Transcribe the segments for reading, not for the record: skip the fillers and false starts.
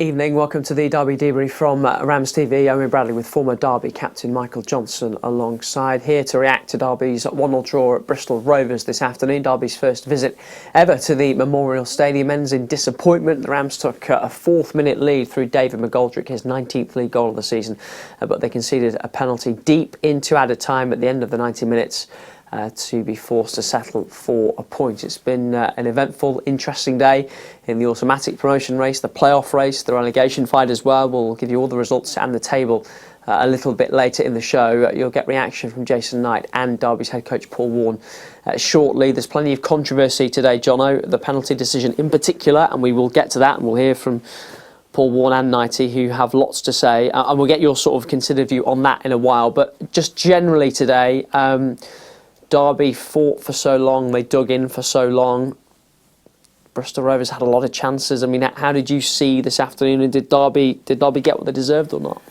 Evening, welcome to the Derby debrief from RamsTV. I'm Bradley with former Derby captain Michael Johnson alongside, here to react to Derby's 1-0 draw at Bristol Rovers this afternoon. Derby's first visit ever to the Memorial Stadium ends in disappointment. The Rams took a 4th-minute lead through David McGoldrick, his 19th league goal of the season, but they conceded a penalty deep into added time at the end of the 90 minutes. To be forced to settle for a point. It's been an eventful, interesting day in the automatic promotion race, the playoff race, the relegation fight as well. We'll give you all the results and the table a little bit later in the show. You'll get reaction from Jason Knight and Derby's head coach Paul Warne shortly. There's plenty of controversy today, Jono, the penalty decision in particular, and we will get to that, and we'll hear from Paul Warne and Knighty, who have lots to say, and we'll get your sort of considered view on that in a while. But just generally today, Derby fought for so long, they dug in for so long. Bristol Rovers had a lot of chances. I mean, how did you see this afternoon, and did Derby get what they deserved or not?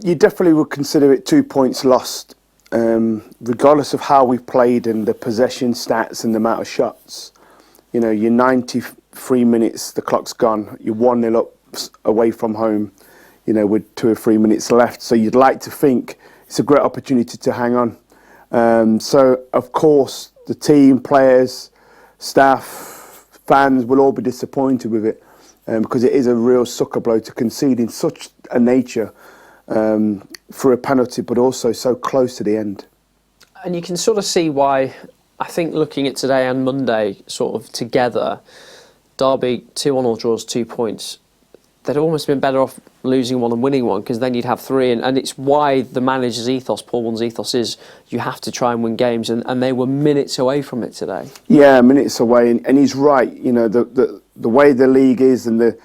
You definitely would consider it 2 points lost, regardless of how we played and the possession stats and the amount of shots. You know, you're 93 minutes, the clock's gone, you're 1-0 up away from home, you know, with 2 or 3 minutes left. So you'd like to think it's a great opportunity to hang on. So, of course, the team, players, staff, fans will all be disappointed with it because it is a real sucker blow to concede in such a nature for a penalty, but also so close to the end. And you can sort of see why, I think looking at today and Monday sort of together, Derby 2-1 draws 2 points. They'd almost been better off losing one and winning one, because then you'd have 3. And it's why the manager's ethos, Paul Warne's ethos, is you have to try and win games. And they were minutes away from it today. Yeah, minutes away. And he's right. You know, the way the league is, and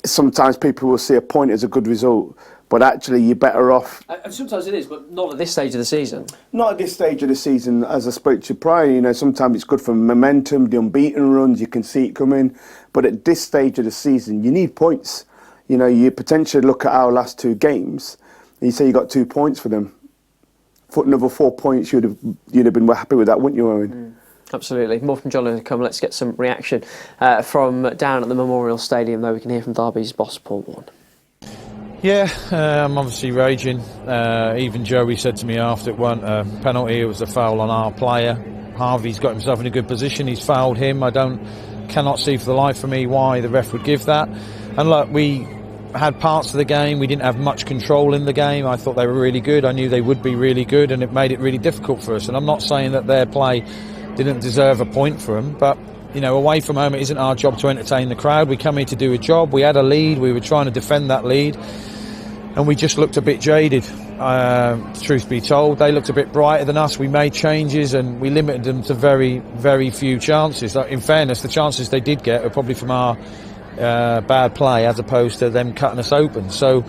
sometimes people will see a point as a good result, but actually you're better off. And sometimes it is, but not at this stage of the season. Not at this stage of the season. As I spoke to you prior, you know, sometimes it's good for momentum, the unbeaten runs, you can see it coming. But at this stage of the season, you need points. You know, you potentially look at our last 2 games, and you say you got 2 points for them. For another 4 points, you'd have been happy with that, wouldn't you, Owen? Absolutely. More from John to come. Let's get some reaction from down at the Memorial Stadium, though. We can hear from Derby's boss, Paul Warne. Yeah, I'm obviously raging. Even Joey said to me after it wasn't a penalty, it was a foul on our player. Harvey's got himself in a good position, he's fouled him. I cannot see for the life of me why the ref would give that. And look, we had parts of the game, we didn't have much control in the game. I thought they were really good, I knew they would be really good, and it made it really difficult for us. And I'm not saying that their play didn't deserve a point for them, but you know, away from home, it isn't our job to entertain the crowd. We come here to do a job. We had a lead, we were trying to defend that lead, and we just looked a bit jaded, truth be told. They looked a bit brighter than us. We made changes and we limited them to very, very few chances. In fairness, the chances they did get were probably from our bad play as opposed to them cutting us open. So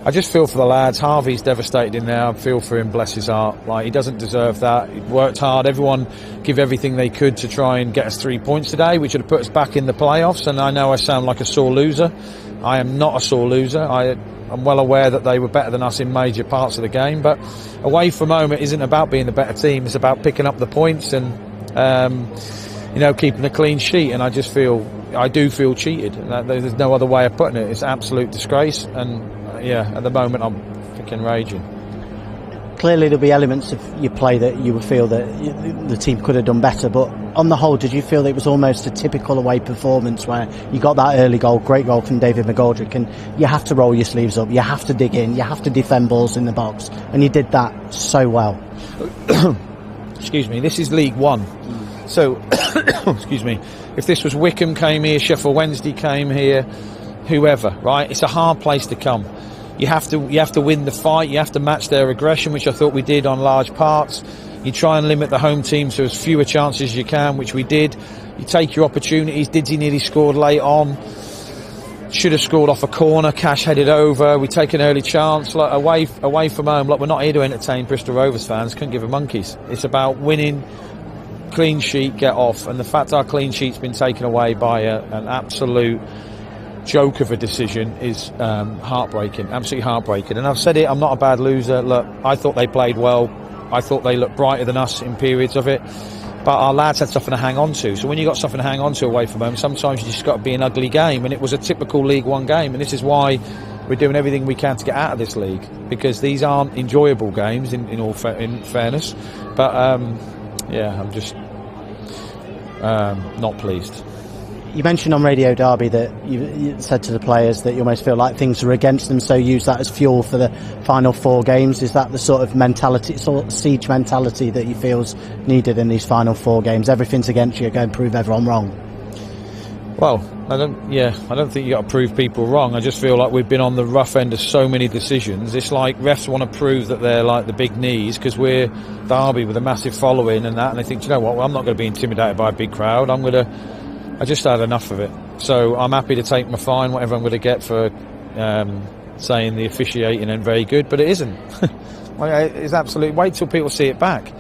I just feel for the lads. Harvey's devastated in there. I feel for him, bless his heart. Like, he doesn't deserve that. He worked hard. Everyone give everything they could to try and get us 3 points today, which would have put us back in the playoffs. And I know I sound like a sore loser. I am not a sore loser. I'm well aware that they were better than us in major parts of the game, but away from home, it isn't about being the better team. It's about picking up the points and you know, keeping a clean sheet. And I do feel cheated. There's no other way of putting it. It's an absolute disgrace. And yeah, at the moment, I'm freaking raging. Clearly, there'll be elements of your play that you would feel that the team could have done better. But on the whole, did you feel that it was almost a typical away performance where you got that early goal, great goal from David McGoldrick, and you have to roll your sleeves up, you have to dig in, you have to defend balls in the box, and you did that so well? Excuse me, this is League One. So, excuse me, if this was Wycombe came here, Sheffield Wednesday came here, whoever, right? It's a hard place to come. You have to win the fight. You have to match their aggression, which I thought we did on large parts. You try and limit the home team to as fewer chances as you can, which we did. You take your opportunities. Didzy nearly scored late on. Should have scored off a corner. Cash headed over. We take an early chance. Like, away from home. Look, we're not here to entertain Bristol Rovers fans. Couldn't give a monkeys. It's about winning, clean sheet, get off. And the fact our clean sheet's been taken away by an absolute joke of a decision is heartbreaking, absolutely heartbreaking. And I've said it, I'm not a bad loser. Look, I thought they played well. I thought they looked brighter than us in periods of it. but our lads had something to hang on to. So when you got something to hang on to away from home, sometimes you just got to be an ugly game, and it was a typical League One game, and this is why we're doing everything we can to get out of this league, because these aren't enjoyable games in fairness. But yeah, I'm just not pleased. You mentioned on Radio Derby that you said to the players that you almost feel like things are against them, so use that as fuel for the final 4 games. Is that the sort of mentality, sort of siege mentality that you feel's needed in these final 4 games? Everything's against you, go and prove everyone wrong. Well, I don't think you got to prove people wrong. I just feel like we've been on the rough end of so many decisions. It's like refs want to prove that they're like the big knees because we're Derby with a massive following and that, and they think, you know what, well, I'm not going to be intimidated by a big crowd. I just had enough of it. So I'm happy to take my fine, whatever I'm going to get for saying the officiating ain't very good, but it isn't. It's absolute. Wait till people see it back.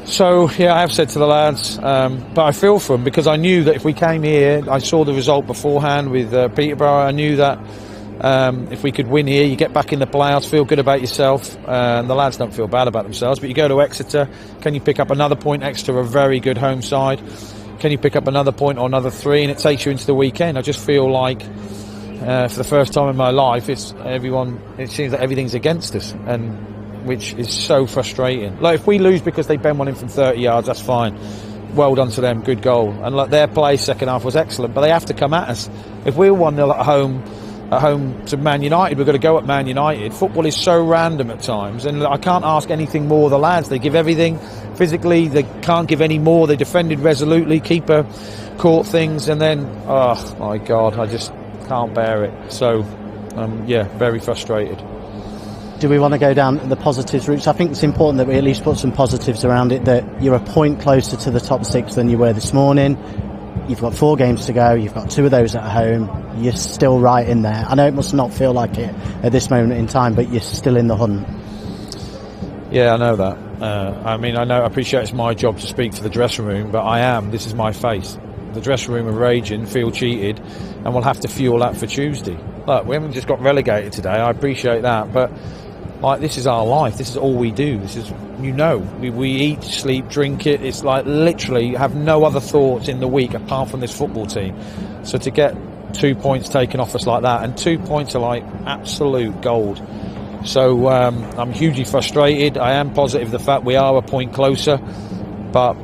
So yeah, I have said to the lads, but I feel for them because I knew that if we came here, I saw the result beforehand with Peterborough. I knew that if we could win here, you get back in the playoffs, feel good about yourself, and the lads don't feel bad about themselves. But you go to Exeter, can you pick up another point Exeter, a very good home side? Can you pick up another point or another 3, and it takes you into the weekend? I just feel like for the first time in my life, it seems that everything's against us, and which is so frustrating. Like if we lose because they bend one in from 30 yards, that's fine. Well done to them, good goal. And like their play second half was excellent, but they have to come at us. If we're 1-0 at home to Man United, we've got to go at Man United. Football is so random at times, and I can't ask anything more of the lads. They give everything physically, they can't give any more. They defended resolutely, keeper caught things, and then, oh my God, I just can't bear it. So, yeah, very frustrated. Do we want to go down the positives routes? I think it's important that we at least put some positives around it, that you're a point closer to the top 6 than you were this morning. You've got 4 games to go, you've got 2 of those at home, you're still right in there. I know it must not feel like it at this moment in time, but you're still in the hunt. Yeah, I know that. I appreciate it's my job to speak for the dressing room, but this is my face. The dressing room are raging, feel cheated, and we'll have to fuel that for Tuesday. Look, we haven't just got relegated today, I appreciate that, but like, this is our life, this is all we do, this is, we eat, sleep, drink it. It's like literally have no other thoughts in the week apart from this football team. So to get 2 points taken off us like that, and 2 points are like absolute gold. So I'm hugely frustrated. I am positive the fact we are a point closer, but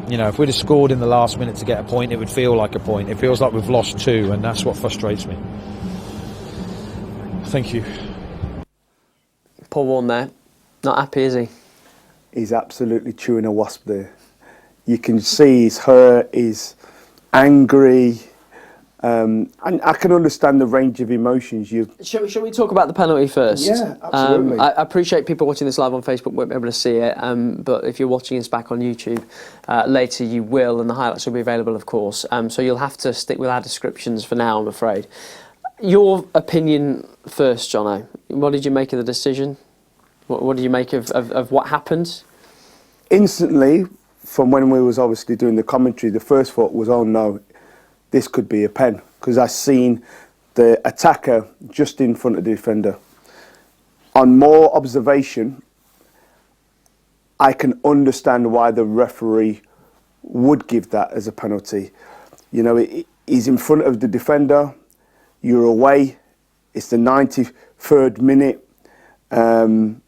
if we'd have scored in the last minute to get a point, it would feel like a point. It feels like we've lost 2, and that's what frustrates me. Thank you. Paul Warne there. Not happy, is he? He's absolutely chewing a wasp there. You can see he's hurt, he's angry, and I can understand the range of emotions Shall we talk about the penalty first? Yeah, absolutely. I appreciate people watching this live on Facebook won't be able to see it, but if you're watching us back on YouTube later, you will, and the highlights will be available, of course. So you'll have to stick with our descriptions for now, I'm afraid. Your opinion first, Jono. What did you make of the decision? What did you make of what happened? Instantly, from when we was obviously doing the commentary, the first thought was, oh no, this could be a pen, because I seen the attacker just in front of the defender. On more observation, I can understand why the referee would give that as a penalty. He's in front of the defender, you're away, it's the 93rd minute, and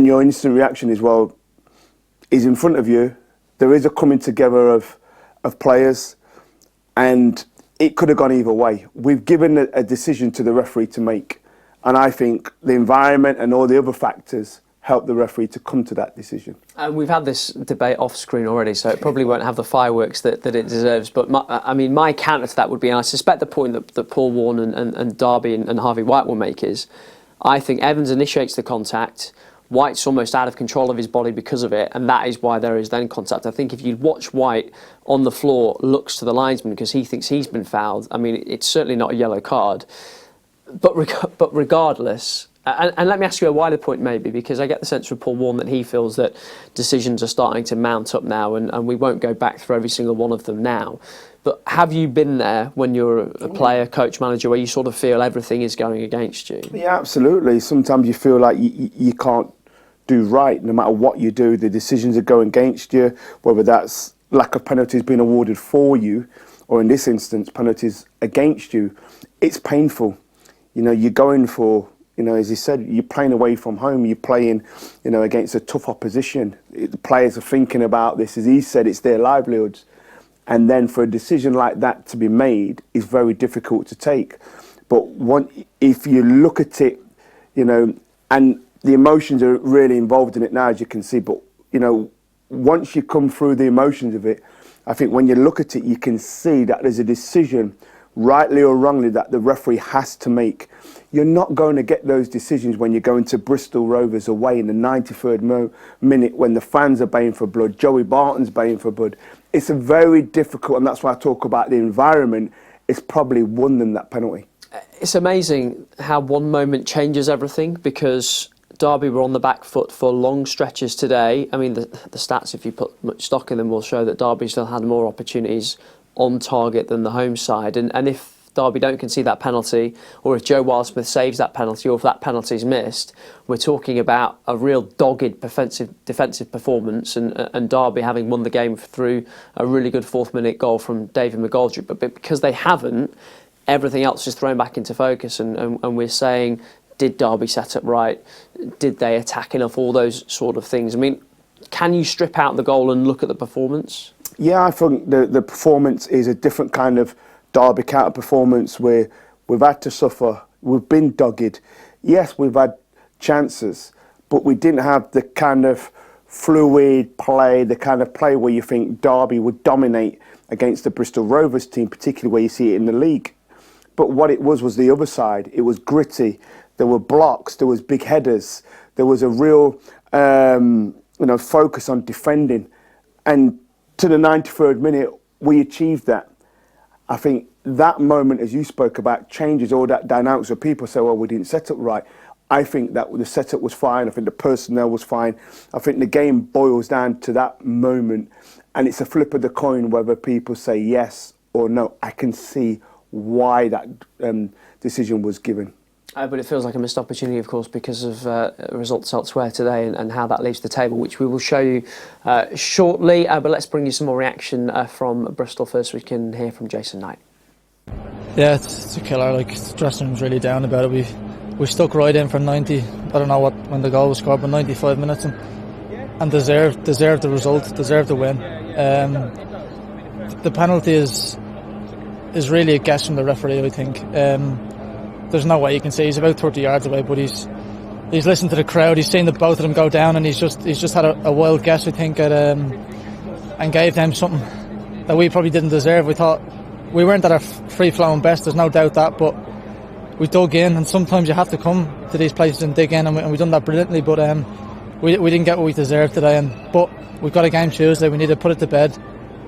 your instant reaction is, well, he's in front of you, there is a coming together of players, and it could have gone either way. We've given a decision to the referee to make, and I think the environment and all the other factors help the referee to come to that decision. And we've had this debate off screen already, so it probably won't have the fireworks that it deserves. But my counter to that would be, and I suspect the point that Paul Warne and Derby and Harvey White will make is, I think Evans initiates the contact, White's almost out of control of his body because of it, and that is why there is then contact. I think if you watch White on the floor, looks to the linesman because he thinks he's been fouled, I mean, it's certainly not a yellow card. But regardless, and let me ask you a wider point maybe, because I get the sense from Paul Warne that he feels that decisions are starting to mount up now, and we won't go back through every single one of them now. But have you been there when you're a player, coach, manager, where you sort of feel everything is going against you? Yeah, absolutely. Sometimes you feel like you can't do right. No matter what you do, the decisions that go against you, whether that's lack of penalties being awarded for you, or in this instance, penalties against you, it's painful. You know, you're going for, you know, as he said, you're playing away from home, you're playing, you know, against a tough opposition. The players are thinking about this, as he said, it's their livelihoods. And then for a decision like that to be made is very difficult to take. But if you look at it, you know, and the emotions are really involved in it now, as you can see, but, you know, once you come through the emotions of it, I think when you look at it, you can see that there's a decision, rightly or wrongly, that the referee has to make. You're not going to get those decisions when you're going to Bristol Rovers away in the 93rd minute when the fans are baying for blood, Joey Barton's baying for blood. It's a very difficult, and that's why I talk about the environment, it's probably won them that penalty. It's amazing how one moment changes everything, because Derby were on the back foot for long stretches today. I mean, the stats, if you put much stock in them, will show that Derby still had more opportunities on target than the home side. And if Derby don't concede that penalty, or if Joe Wildsmith saves that penalty, or if that penalty's missed, we're talking about a real dogged defensive performance, and Derby having won the game through a really good fourth-minute goal from David McGoldrick. But because they haven't, everything else is thrown back into focus, and we're saying, did Derby set up right? Did they attack enough? All those sort of things. I mean, can you strip out the goal and look at the performance? Yeah, I think the performance is a different kind of Derby counter performance where we've had to suffer, we've been dogged. Yes, we've had chances, but we didn't have the kind of fluid play, the kind of play where you think Derby would dominate against the Bristol Rovers team, particularly where you see it in the league. But what it was the other side. It was gritty. There were blocks, there was big headers, there was a real focus on defending. And to the 93rd minute, we achieved that. I think that moment, as you spoke about, changes all that dynamics where people say, well, we didn't set up right. I think that the setup was fine. I think the personnel was fine. I think the game boils down to that moment. And it's a flip of the coin whether people say yes or no. I can see why that decision was given. But it feels like a missed opportunity, of course, because of results elsewhere today and how that leaves the table, which we will show you shortly. But let's bring you some more reaction from Bristol first. We can hear from Jason Knight. Yeah, it's a killer. Like, the dressing room's really down about it. We stuck right in for 90. I don't know when the goal was scored, but 95 minutes, and deserved the result, deserved the win. The penalty is really a guess from the referee, I think. There's no way you can see. He's about 30 yards away, but he's listened to the crowd. He's seen both of them go down, and he's just had a wild guess, I think, and gave them something that we probably didn't deserve. We thought we weren't at our free-flowing best. There's no doubt that, but we dug in, and sometimes you have to come to these places and dig in, and we've done that brilliantly. But we didn't get what we deserved today. But we've got a game Tuesday. We need to put it to bed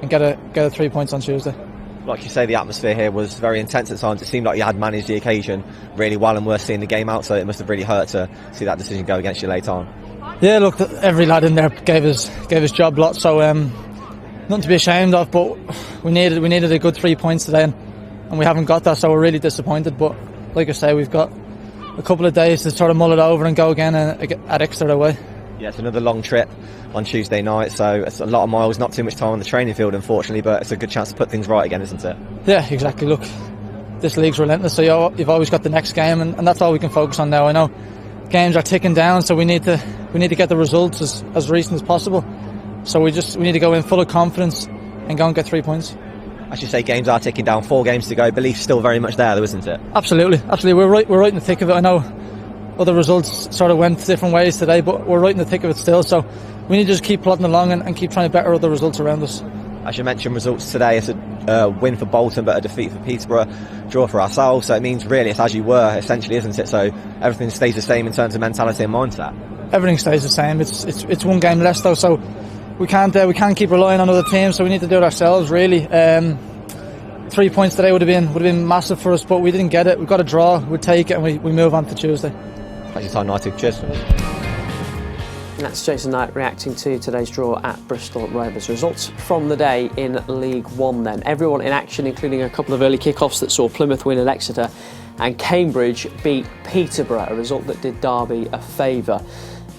and get a 3 points on Tuesday. Like you say, the atmosphere here was very intense at times. It seemed like you had managed the occasion really well and were seeing the game out, so it must have really hurt to see that decision go against you late on. Yeah, look, every lad in there gave his job lot, so nothing to be ashamed of, but we needed a good 3 points today, and we haven't got that, so we're really disappointed. But like I say, we've got a couple of days to sort of mull it over and go again at Exeter away. Yeah, it's another long trip on Tuesday night, so it's a lot of miles, not too much time on the training field, unfortunately, but it's a good chance to put things right again, isn't it? Yeah, exactly. Look, this league's relentless, so you've always got the next game, and that's all we can focus on now. I know games are ticking down, so we need to get the results as recent as possible. So we need to go in full of confidence and go and get 3 points. As you say, games are ticking down. 4 games to go. Belief's still very much there, though, isn't it? Absolutely. We're right in the thick of it. I know other results sort of went different ways today, but we're right in the thick of it still. So we need to just keep plodding along and keep trying to better other results around us. As you mentioned, results today, it's a win for Bolton, but a defeat for Peterborough, draw for ourselves. So it means really it's as you were, essentially, isn't it? So everything stays the same in terms of mentality and mindset. Everything stays the same. It's one game less though, so we can't keep relying on other teams. So we need to do it ourselves, really. 3 points today would have been massive for us, but we didn't get it. We've got a draw. We'll take it, and we move on to Tuesday. Thank you, Tom Knight. Cheers. That's Jason Knight reacting to today's draw at Bristol Rovers. Results from the day in League One then. Everyone in action, including a couple of early kick-offs that saw Plymouth win at Exeter and Cambridge beat Peterborough, a result that did Derby a favour.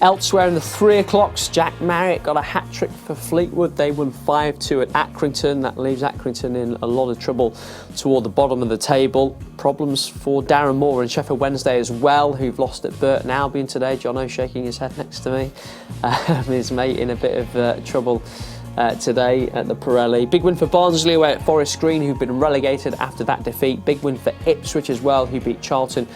Elsewhere in the 3 o'clocks, Jack Marriott got a hat-trick for Fleetwood. They won 5-2 at Accrington. That leaves Accrington in a lot of trouble toward the bottom of the table. Problems for Darren Moore and Sheffield Wednesday as well, who've lost at Burton Albion today. Jono shaking his head next to me. His mate in a bit of trouble today at the Pirelli. Big win for Barnsley away at Forest Green, who've been relegated after that defeat. Big win for Ipswich as well, who beat Charlton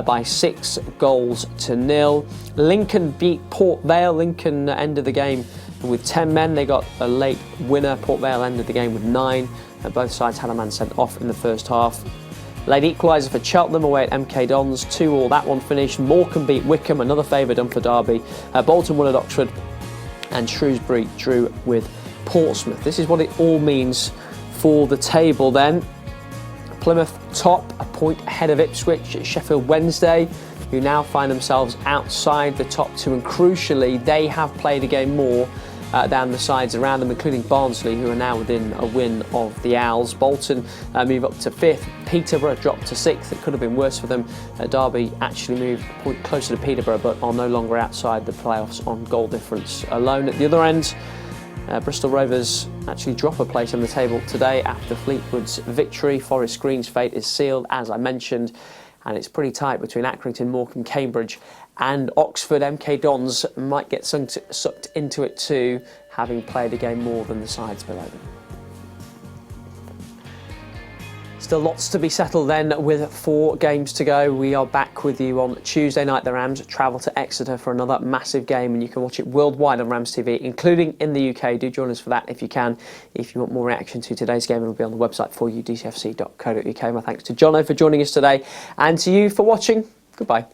by 6-0. Lincoln beat Port Vale. Lincoln ended the game with 10 men. They got a late winner. Port Vale ended the game with 9. Both sides had a man sent off in the first half. Late equaliser for Cheltenham away at MK Dons. 2-2 that one finished. Morecambe beat Wickham, another favour done for Derby. Bolton won at Oxford, and Shrewsbury drew with Portsmouth. This is what it all means for the table then. Plymouth top, a point ahead of Ipswich. Sheffield Wednesday, who now find themselves outside the top 2, and crucially they have played a game more than the sides around them, including Barnsley, who are now within a win of the Owls. Bolton move up to 5th. Peterborough dropped to 6th. It could have been worse for them. Derby actually moved a point closer to Peterborough, but are no longer outside the playoffs on goal difference alone. At the other end, Bristol Rovers actually drop a place on the table today after Fleetwood's victory. Forest Green's fate is sealed, as I mentioned, and it's pretty tight between Accrington, Morecambe, Cambridge and Oxford. MK Dons might get sucked into it too, having played a game more than the sides below them. Still lots to be settled then, with 4 games to go. We are back with you on Tuesday night. The Rams travel to Exeter for another massive game, and you can watch it worldwide on RamsTV, including in the UK. Do join us for that if you can. If you want more reaction to today's game, it'll be on the website for you, dcfc.co.uk. My thanks to Jono for joining us today, and to you for watching. Goodbye.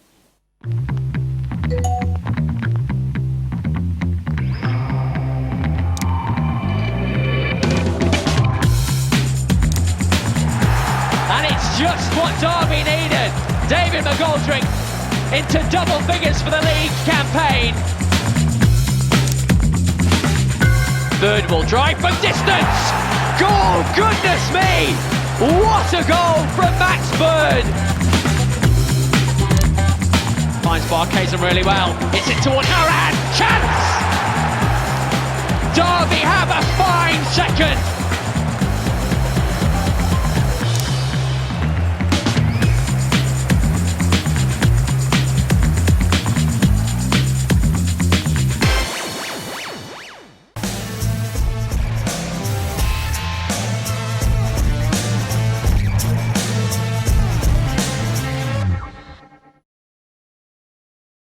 Just what Derby needed. David McGoldrick into double figures for the league campaign. Bird will drive from distance. Goal, goodness me! What a goal from Max Bird. Finds Barkhazen really well. Hits it toward Haran. Chance! Derby have a fine second.